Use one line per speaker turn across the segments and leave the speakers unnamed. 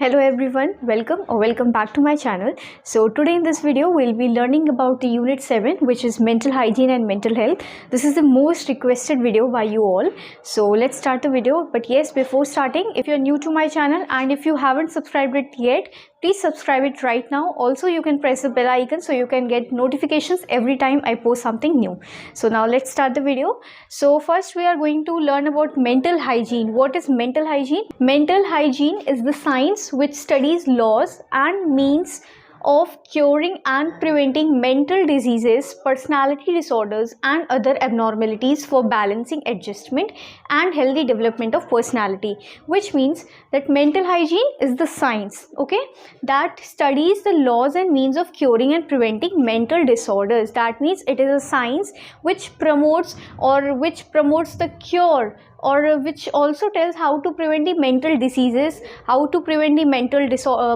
Hello everyone, welcome back to my channel. So today in this video we'll be learning about the unit 7, which is mental hygiene and mental health. This is the most requested video by you all. So let's start the video. But yes, before starting, if you're new to my channel and if you haven't subscribed it yet, please subscribe it right now. Also you can press the bell icon so you can get notifications every time I post something new. So now let's start the video. So first we are going to learn about mental hygiene. What is mental hygiene? Mental hygiene is the science which studies laws and means of curing and preventing mental diseases, personality disorders and other abnormalities for balancing adjustment and healthy development of personality. Which means that mental hygiene is the science, okay, that studies the laws and means of curing and preventing mental disorders. That means it is a science which promotes the cure, or which also tells how to prevent the mental diseases, how to prevent the mental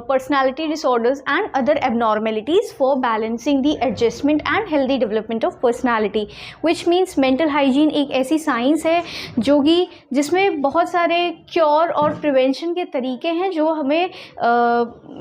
personality disorders and other abnormalities for balancing the adjustment and healthy development of personality. Which means mental hygiene एक ऐसी science है जो कि जिसमें बहुत सारे cure और prevention के तरीके हैं जो हमें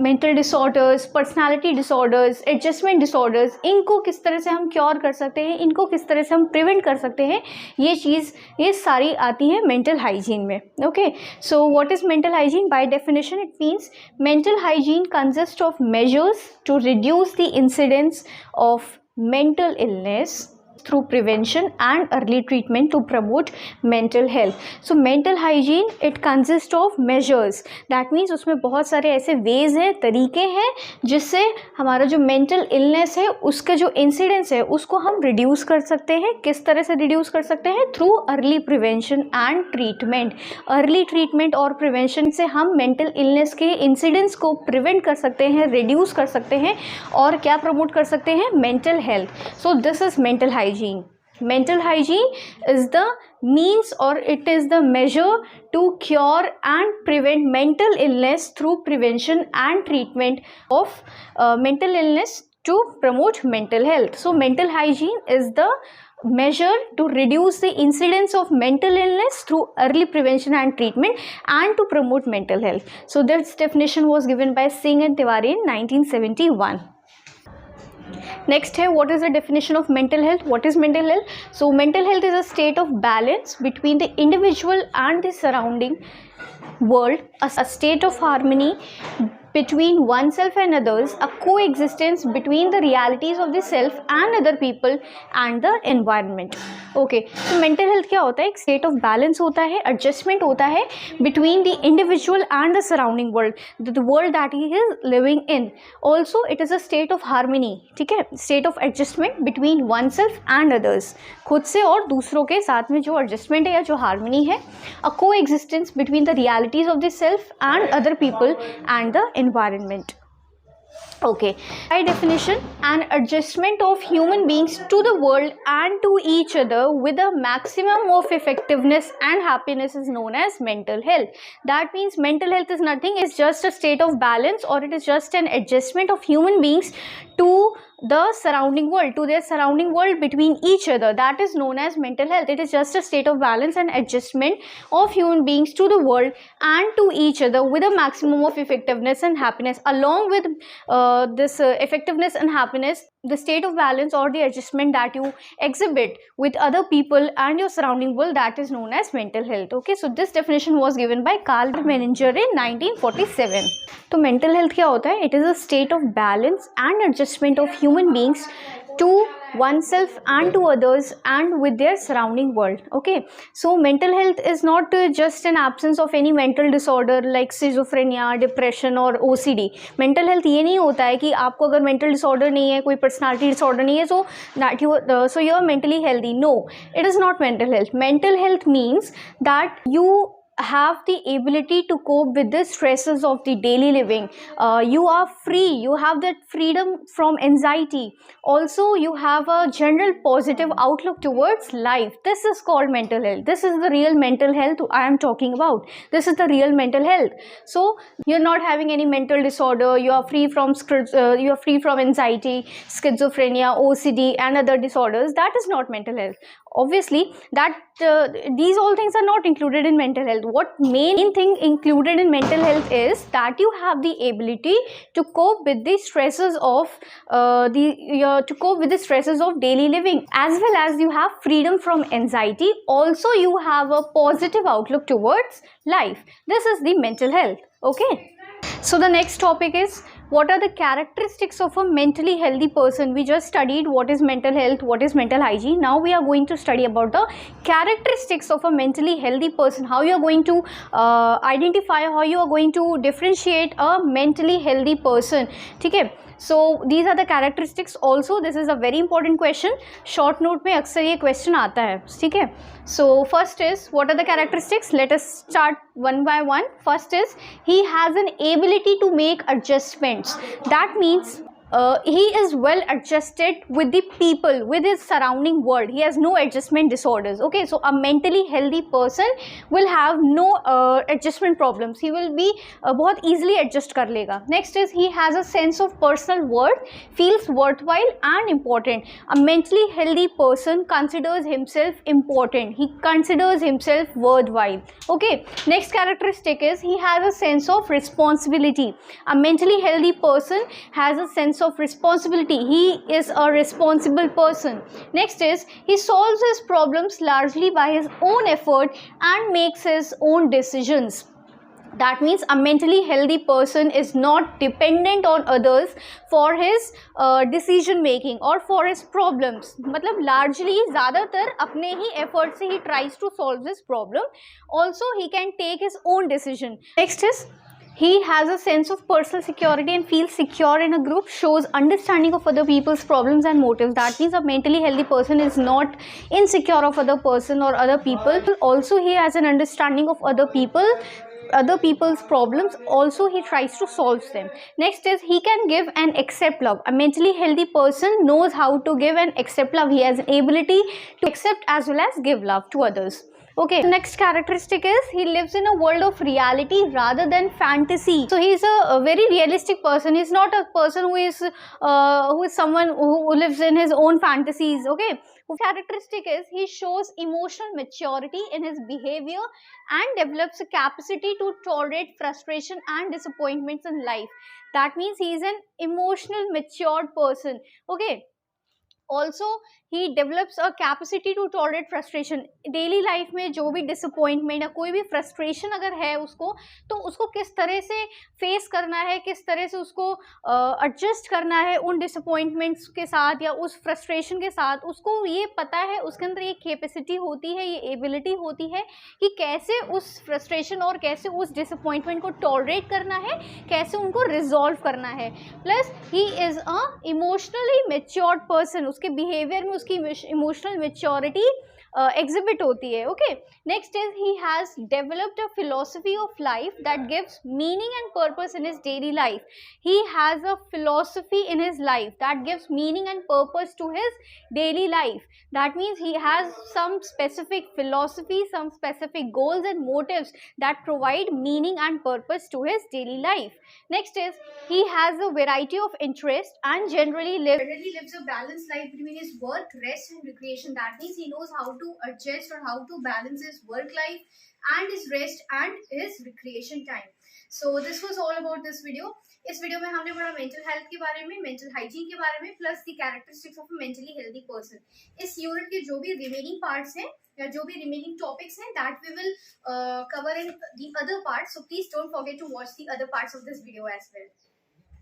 mental disorders, personality disorders, adjustment disorders, इनको किस तरह से हम क्योर कर सकते हैं, इनको किस तरह से हम प्रिवेंट कर सकते हैं, ये सारी आती है mental hygiene में. Okay, so what is mental hygiene? By definition it means mental hygiene consists of measures to reduce the incidence of mental illness through prevention and early treatment to promote mental health. So mental hygiene it consists of measures. That means उसमें बहुत सारे ऐसे ways हैं, तरीके हैं जिससे हमारा जो mental illness है उसका जो incidence है उसको हम reduce कर सकते हैं. किस तरह से reduce कर सकते हैं? Through early prevention and treatment. Early treatment और prevention से हम mental illness के incidence को prevent कर सकते हैं, reduce कर सकते हैं और क्या promote कर सकते हैं? Mental health. So this is mental hygiene. Mental hygiene is the means or it is the measure to cure and prevent mental illness through prevention and treatment of mental illness to promote mental health. So mental hygiene is the measure to reduce the incidence of mental illness through early prevention and treatment and to promote mental health. So this definition was given by Singh and Tiwari in 1971. Next है, what is the definition of mental health? What is mental health? So mental health is a state of balance between the individual and the surrounding world, a state of harmony between oneself and others, a coexistence between the realities of the self and other people and the environment. Okay, so mental health क्या होता है? एक state of balance होता है, adjustment होता है between the individual and the surrounding world, the world that he is living in. Also, it is a state of harmony, ठीक है? State of adjustment between oneself and others. खुद से और दूसरों के साथ में जो adjustment है या जो harmony है, a coexistence between the realities of the self and other people and the environment. Okay, by definition, an adjustment of human beings to the world and to each other with a maximum of effectiveness and happiness is known as mental health. That means mental health is nothing, it's just a state of balance or it is just an adjustment of human beings to the surrounding world, to their surrounding world between each other. That is known as mental health. It is just a state of balance and adjustment of human beings to the world and to each other with a maximum of effectiveness and happiness. Along with this effectiveness and happiness, the state of balance or the adjustment that you exhibit with other people and your surrounding world, that is known as mental health. Okay, so this definition was given by Carl Menninger in 1947. तो mental health क्या होता है? It is a state of balance and adjustment of human beings to oneself and to others and with their surrounding world. Okay, so mental health is not just an absence of any mental disorder like schizophrenia, depression or OCD. Mental health ये नहीं होता है कि आपको अगर mental disorder नहीं है, कोई personality disorder नहीं है, so you are mentally healthy. No, it is not mental health. Mental health means that you have the ability to cope with the stresses of the daily living. You are free, you have that freedom from anxiety. Also, you have a general positive outlook towards life. This is called mental health. This is the real mental health I am talking about. This is the real mental health. So you're not having any mental disorder, you are free from anxiety, schizophrenia, OCD and other disorders. That is not mental health. Obviously that these all things are not included in mental health. health, what main thing included in mental health is that you have the ability to cope with the stresses of daily living, as well as you have freedom from anxiety. Also, you have a positive outlook towards life. This is the mental health. Okay. So the next topic is, what are the characteristics of a mentally healthy person? We just studied what is mental health, what is mental hygiene. Now we are going to study about the characteristics of a mentally healthy person, how you are going to identify, how you are going to differentiate a mentally healthy person. Okay, so these are the characteristics. Also, this is a very important question. Short note में अक्सर ये question आता है. ठीक है. So first is, what are the characteristics? Let us start one by one. First is, he has an ability to make adjustments. That means he is well adjusted with the people, with his surrounding world. He has no adjustment disorders. Okay, so a mentally healthy person will have no adjustment problems. He will be बहुत easily adjust कर लेगा. Next is, he has a sense of personal worth, feels worthwhile and important. A mentally healthy person considers himself important. He considers himself worthwhile. Okay, next characteristic is, he has a sense of responsibility. A mentally healthy person has a sense of responsibility. He is a responsible person. Next is, he solves his problems largely by his own effort and makes his own decisions. That means a mentally healthy person is not dependent on others for his decision making or for his problems. मतलब largely ज़्यादातर अपने ही effort से he tries to solve this problem. Also, he can take his own decision. Next is, he has a sense of personal security and feels secure in a group, shows understanding of other people's problems and motives. That means a mentally healthy person is not insecure of other person or other people. Also, he has an understanding of other people's problems. Also, he tries to solve them. Next is, he can give and accept love. A mentally healthy person knows how to give and accept love. He has an ability to accept as well as give love to others. Okay, next characteristic is, he lives in a world of reality rather than fantasy. So he is a very realistic person. He is not a person who is someone who lives in his own fantasies. Okay, characteristic is, he shows emotional maturity in his behavior and develops a capacity to tolerate frustration and disappointments in life. That means he is an emotional matured person. Okay. Also, he develops a capacity to tolerate frustration. Daily life में जो भी disappointment या कोई भी frustration अगर है उसको, तो उसको किस तरह से फेस करना है, किस तरह से उसको एडजस्ट करना है उन डिसअपॉइंटमेंट्स के साथ या उस फ्रस्ट्रेशन के साथ, उसको ये पता है. उसके अंदर ये कैपेसिटी होती है, ये एबिलिटी होती है कि कैसे उस फ्रस्ट्रेशन और कैसे उस डिसअपॉइंटमेंट को टॉलरेट करना है, कैसे उनको रिजॉल्व करना है. Plus he is a emotionally matured person. उसके बिहेवियर में उसकी इमोशनल मेच्योरिटी exhibit होती है. Okay, next is, he has developed a philosophy of life that gives meaning and purpose in his daily life. He has a philosophy in his life that gives meaning and purpose to his daily life. That means he has some specific philosophy, some specific goals and motives that provide meaning and purpose to his daily life. Next is, he has a variety of interests and generally lives a balanced life between his work, rest and recreation. That means he knows how to adjust or how to balance his work life and his rest and his recreation time. So this was all about this video. इस video में हमने पढ़ा mental health के बारे में, mental hygiene के बारे में, plus the characteristics of a mentally healthy person. इस यूनिट के जो भी रिमेनिंग पार्ट्स हैं या जो भी रिमेनिंग टॉपिक्स हैं, that we will cover in the other parts. So please don't forget to watch the other parts of this video as well.